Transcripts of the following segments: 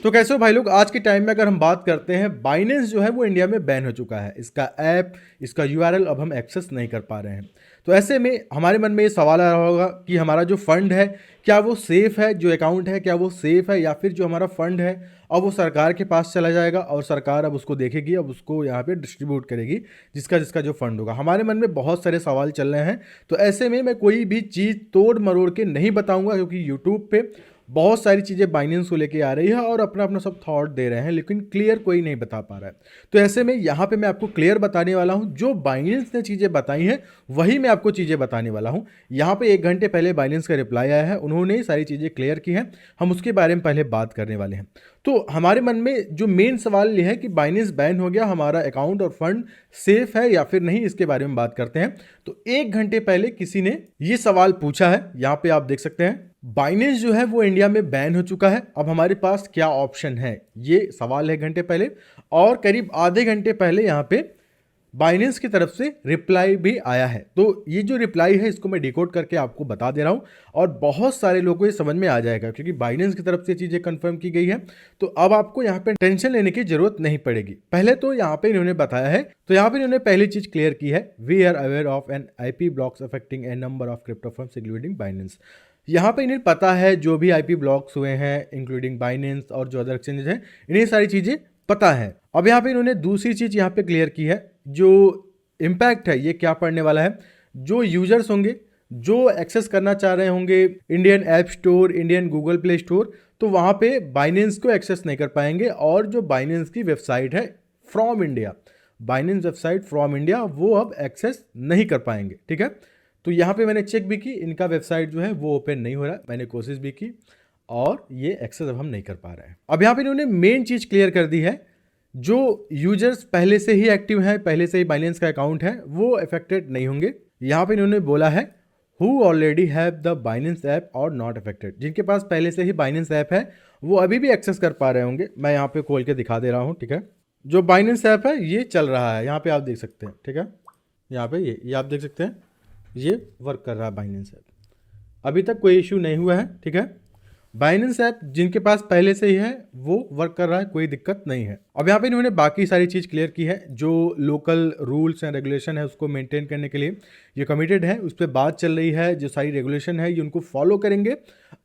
तो कैसे हो भाई लोग। आज के टाइम में अगर हम बात करते हैं, बाइनेंस जो है वो इंडिया में बैन हो चुका है। इसका ऐप, इसका यूआरएल अब हम एक्सेस नहीं कर पा रहे हैं। तो ऐसे में हमारे मन में ये सवाल आ रहा होगा कि हमारा जो फंड है क्या वो सेफ़ है, जो अकाउंट है क्या वो सेफ़ है, या फिर जो हमारा फंड है अब वो सरकार के पास चला जाएगा और सरकार अब उसको देखेगी, अब उसको यहाँ पे डिस्ट्रीब्यूट करेगी जिसका जिसका जो फंड होगा। हमारे मन में बहुत सारे सवाल चल रहे हैं। तो ऐसे में मैं कोई भी चीज़ तोड़ मरोड़ के नहीं बताऊंगा, क्योंकि यूट्यूब पे बहुत सारी चीज़ें बाइनेंस को लेके आ रही है और अपना अपना सब थॉट दे रहे हैं, लेकिन क्लियर कोई नहीं बता पा रहा है। तो ऐसे में यहाँ पे मैं आपको क्लियर बताने वाला हूँ। जो बाइनेंस ने चीज़ें बताई हैं वही मैं आपको चीज़ें बताने वाला हूँ। यहाँ पे 1 घंटे पहले बाइनेंस का रिप्लाई आया है, उन्होंने सारी चीज़ें क्लियर की हैं। हम उसके बारे में पहले बात करने वाले हैं। तो हमारे मन में जो मेन सवाल ये है कि बाइनेंस बैन हो गया, हमारा अकाउंट और फंड सेफ है या फिर नहीं, इसके बारे में बात करते हैं। तो 1 घंटे पहले किसी ने ये सवाल पूछा है, यहाँ पे आप देख सकते हैं। बाइनेंस जो है वो इंडिया में बैन हो चुका है, अब हमारे पास क्या ऑप्शन है, ये सवाल है 1 घंटे पहले। और करीब आधे घंटे पहले यहाँ पे बाइनेंस की तरफ से रिप्लाई भी आया है। तो ये जो रिप्लाई है इसको मैं डिकोड करके आपको बता दे रहा हूँ और बहुत सारे लोगों को ये समझ में आ जाएगा, क्योंकि बाइनेंस की तरफ से चीज़ें कंफर्म की गई है। तो अब आपको यहाँ पे टेंशन लेने की जरूरत नहीं पड़ेगी। पहले तो यहाँ पे इन्होंने बताया है, तो यहाँ पे इन्होंने पहली चीज क्लियर की है, we are aware of an IP blocks affecting a number of crypto firms including Binance. यहाँ पे इन्हें पता है जो भी आईपी ब्लॉक्स हुए हैं इंक्लूडिंग बाइनेंस और जो अदर एक्सचेंजेस हैं, इन्हें सारी चीज़ें पता है। अब यहाँ पे इन्होंने दूसरी चीज़ यहाँ पे क्लियर की है, जो इम्पैक्ट है ये क्या पड़ने वाला है। जो यूजर्स होंगे जो एक्सेस करना चाह रहे होंगे Indian app store, Indian Google play store, तो वहाँ पे बाइनेंस को एक्सेस नहीं कर पाएंगे। और जो बाइनेंस की वेबसाइट है from India, Binance website from India, वो अब एक्सेस नहीं कर पाएंगे। ठीक है, तो यहाँ पे मैंने चेक भी की, इनका वेबसाइट जो है वो ओपन नहीं हो रहा, मैंने कोशिश भी की और ये एक्सेस अब हम नहीं कर पा रहे हैं। अब यहाँ पे इन्होंने मेन चीज़ क्लियर कर दी है, जो यूजर्स पहले से ही एक्टिव हैं, पहले से ही बाइनेंस का अकाउंट है, वो अफेक्टेड नहीं होंगे। यहाँ पे इन्होंने बोला है who already have the Binance app और नॉट अफेक्टेड, जिनके पास पहले से ही बाइनेंस ऐप है वो अभी भी एक्सेस कर पा रहे होंगे। मैं यहाँ पे खोल के दिखा दे रहा हूँ। ठीक है, जो बाइनेंस ऐप है ये चल रहा है, यहाँ पे आप देख सकते हैं। ठीक है, यहाँ पे ये आप देख सकते हैं, ये वर्क कर रहा है बाइनेंस ऐप, अभी तक कोई इशू नहीं हुआ है। ठीक है, बाइनेंस ऐप जिनके पास पहले से ही है वो वर्क कर रहा है, कोई दिक्कत नहीं है। अब यहाँ पे इन्होंने बाकी सारी चीज़ क्लियर की है, जो लोकल रूल्स एंड रेगुलेशन है उसको मेंटेन करने के लिए ये कमिटेड है, उस पर बात चल रही है। जो सारी रेगुलेशन है ये उनको फॉलो करेंगे।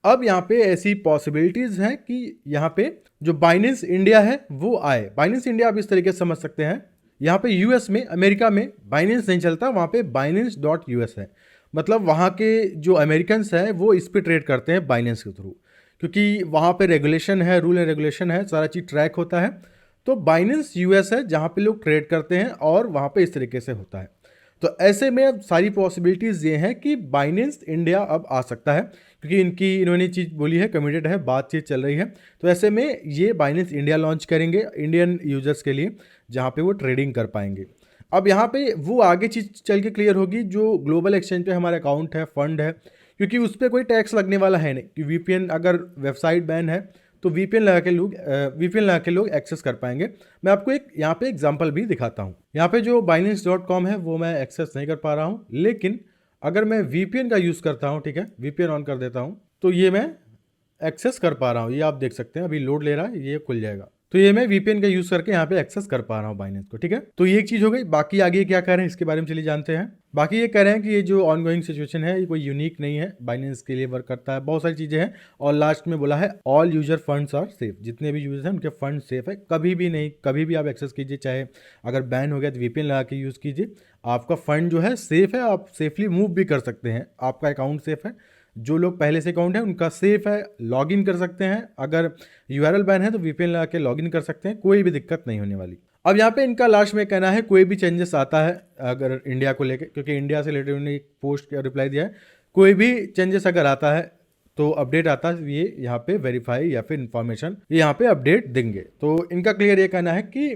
अब यहाँ पे ऐसी पॉसिबिलिटीज़ हैं कि यहाँ पे जो बाइनेंस इंडिया है वो आए। बाइनेंस इंडिया आप इस तरीके से समझ सकते हैं, यहाँ पे यूएस में, अमेरिका में बाइनेंस नहीं चलता, वहाँ पे binance.us है। मतलब वहाँ के जो अमेरिकन्स हैं वो इस पे ट्रेड करते हैं बाइनेंस के थ्रू, क्योंकि वहाँ पे रेगुलेशन है, रूल एंड रेगुलेशन है, सारा चीज़ ट्रैक होता है। तो बाइनेंस यूएस है जहाँ पे लोग ट्रेड करते हैं और वहाँ पे इस तरीके से होता है। तो ऐसे में अब सारी पॉसिबिलिटीज़ ये हैं कि बाइनेंस इंडिया अब आ सकता है, क्योंकि इन्होंने चीज़ बोली है, कमिटेड है, बातचीत चल रही है। तो ऐसे में ये बाइनेंस इंडिया लॉन्च करेंगे इंडियन यूजर्स के लिए, जहाँ पे वो ट्रेडिंग कर पाएंगे। अब यहाँ पे वो आगे चीज़ चल के क्लियर होगी, जो ग्लोबल एक्सचेंज पे हमारा अकाउंट है, फंड है, क्योंकि उस पर कोई टैक्स लगने वाला है नहीं कि वीपीएन, अगर वेबसाइट बैन है तो वीपीएन लगा के लोग एक्सेस कर पाएंगे। मैं आपको एक यहाँ पे एग्जांपल भी दिखाता हूँ। यहाँ पे जो binance.com है वो मैं एक्सेस नहीं कर पा रहा हूँ, लेकिन अगर मैं वीपीएन का यूज़ करता हूँ, ठीक है, वीपीएन ऑन कर देता हूँ, तो ये मैं एक्सेस कर पा रहा हूँ। ये आप देख सकते हैं, अभी लोड ले रहा है, ये खुल जाएगा। तो ये मैं वीपीएन का यूज़ करके यहाँ पे एक्सेस कर पा रहा हूँ बाइनेंस को। ठीक है, तो ये एक चीज़ हो गई। बाकी आगे क्या कह रहे हैं इसके बारे में चलिए जानते हैं। बाकी ये कह रहे हैं कि ये जो ऑनगोइंग सिचुएशन है ये कोई यूनिक नहीं है, बाइनेंस के लिए वर्क करता है, बहुत सारी चीज़ें हैं। और लास्ट में बोला है all user funds are safe, जितने भी यूजर्स हैं उनके फंड सेफ है, कभी भी नहीं, कभी भी आप एक्सेस कीजिए, चाहे अगर बैन हो गया तो वीपीएन लगा के यूज़ कीजिए, आपका फंड जो है सेफ है, आप सेफली मूव भी कर सकते हैं, आपका अकाउंट सेफ है। जो लोग पहले से अकाउंट है उनका सेफ है, लॉगिन कर सकते हैं, अगर यूआरएल बैन है तो वीपीएन लगा के लॉगिन कर सकते हैं, कोई भी दिक्कत नहीं होने वाली। अब यहाँ पे इनका लास्ट में कहना है कोई भी चेंजेस आता है अगर इंडिया को लेके, क्योंकि इंडिया से रिलेटेड उन्होंने एक पोस्ट का रिप्लाई दिया है, कोई भी चेंजेस अगर आता है तो अपडेट आता है, ये यहाँ पे वेरीफाई या फिर इन्फॉर्मेशन ये यहाँ पे अपडेट देंगे। तो इनका क्लियर ये कहना है कि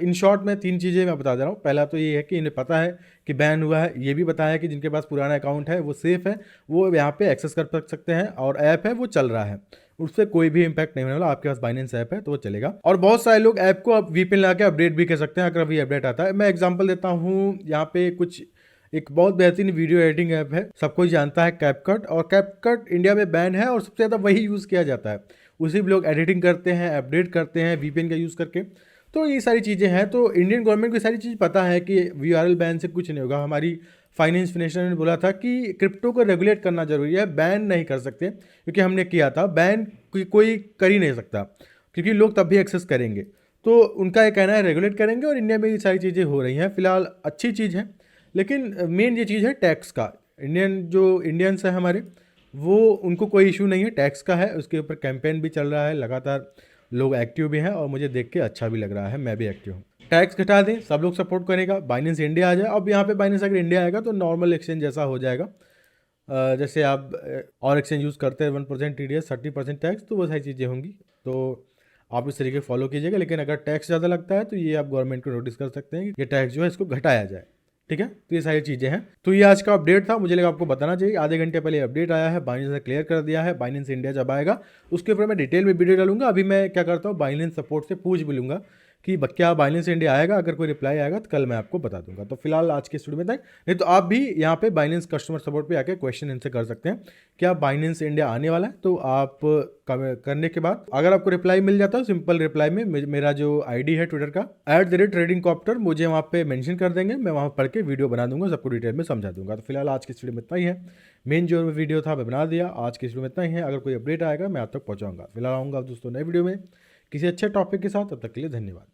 इन शॉर्ट में 3 चीज़ें मैं बता दे रहा हूँ। पहला तो ये है कि इन्हें पता है कि बैन हुआ है, ये भी बताया है कि जिनके पास पुराना अकाउंट है वो सेफ़ है, वो यहाँ पे एक्सेस कर सकते हैं, और ऐप है वो चल रहा है, उससे कोई भी इंपैक्ट नहीं होने वाला। आपके पास बाइनेंस ऐप है तो वो चलेगा। और बहुत सारे लोग ऐप को अब वीपीएन लगा के अपडेट भी कर सकते हैं अगर अभी अपडेट आता है। मैं एग्जांपल देता हूँ, यहाँ पे कुछ एक बहुत बेहतरीन वीडियो एडिटिंग ऐप है, सबको जानता है कैपकट, और कैपकट इंडिया में बैन है और सबसे ज़्यादा वही यूज़ किया जाता है। उसी भी लोग एडिटिंग करते हैं, अपडेट करते हैं वीपीएन का यूज़ करके। तो ये सारी चीज़ें हैं। तो इंडियन गवर्नमेंट को ये सारी चीज़ पता है कि वीआरएल बैन से कुछ नहीं होगा। हमारी फाइनेंस मिनिस्टर ने बोला था कि क्रिप्टो को रेगुलेट करना जरूरी है, बैन नहीं कर सकते, क्योंकि हमने किया था बैन, कोई कर ही नहीं सकता, क्योंकि लोग तब भी एक्सेस करेंगे। तो उनका ये कहना है रेगुलेट करेंगे, और इंडिया में ये सारी चीज़ें हो रही हैं फिलहाल, अच्छी चीज़ है। लेकिन मेन ये चीज़ है टैक्स का। इंडियंस है हमारे, वो उनको कोई इशू नहीं है, टैक्स का है। उसके ऊपर कैंपेन भी चल रहा है लगातार, लोग एक्टिव भी हैं, और मुझे देख के अच्छा भी लग रहा है, मैं भी एक्टिव हूँ। टैक्स घटा दें, सब लोग सपोर्ट करेगा, बाइनेंस इंडिया आ जाए। अब यहाँ पे बाइनेंस अगर इंडिया आएगा तो नॉर्मल एक्सचेंज जैसा हो जाएगा। जैसे आप और एक्सचेंज यूज़ करते हैं 1% TDS 30% टैक्स, तो वो सारी चीज़ें होंगी। तो आप इस तरीके फॉलो कीजिएगा। लेकिन अगर टैक्स ज़्यादा लगता है तो ये आप गवर्नमेंट को नोटिस कर सकते हैं कि ये टैक्स जो है इसको घटाया जाए, ठीक है। तो ये सारी चीज़ें हैं। तो ये आज का अपडेट था, मुझे लगा आपको बताना चाहिए। आधे घंटे पहले अपडेट आया है, बाइनेंस ने क्लियर कर दिया है। बाइनेंस इंडिया जब आएगा उसके ऊपर मैं डिटेल में वीडियो डालूंगा। अभी मैं क्या करता हूँ, बाइनेंस सपोर्ट से पूछ भी लूँगा कि क्या बाइनेंस इंडिया आएगा। अगर कोई रिप्लाई आएगा तो कल मैं आपको बता दूंगा। तो फिलहाल आज के स्टूडियो में तक, नहीं तो आप भी यहाँ पे बाइनेंस कस्टमर सपोर्ट पे आके क्वेश्चन इनसे कर सकते हैं क्या बाइनेंस इंडिया आने वाला है। तो आप करने के बाद अगर आपको रिप्लाई मिल जाता है, सिंपल रिप्लाई में मेरा जो आईडी है ट्विटर का @tradingcopter, मुझे वहाँ पे मेंशन कर देंगे, मैं वहाँ पढ़ के वीडियो बना दूंगा, सबको डिटेल में समझा दूंगा। तो फिलहाल आज के वीडियो में इतना ही है। मेन जो वीडियो था मैं बना दिया, आज के वीडियो में इतना ही है। अगर कोई अपडेट आएगा मैं आप तक पहुँचाऊंगा। फिलहाल आऊँगा दोस्तों नए वीडियो में किसी अच्छे टॉपिक के साथ। तब तक के लिए धन्यवाद।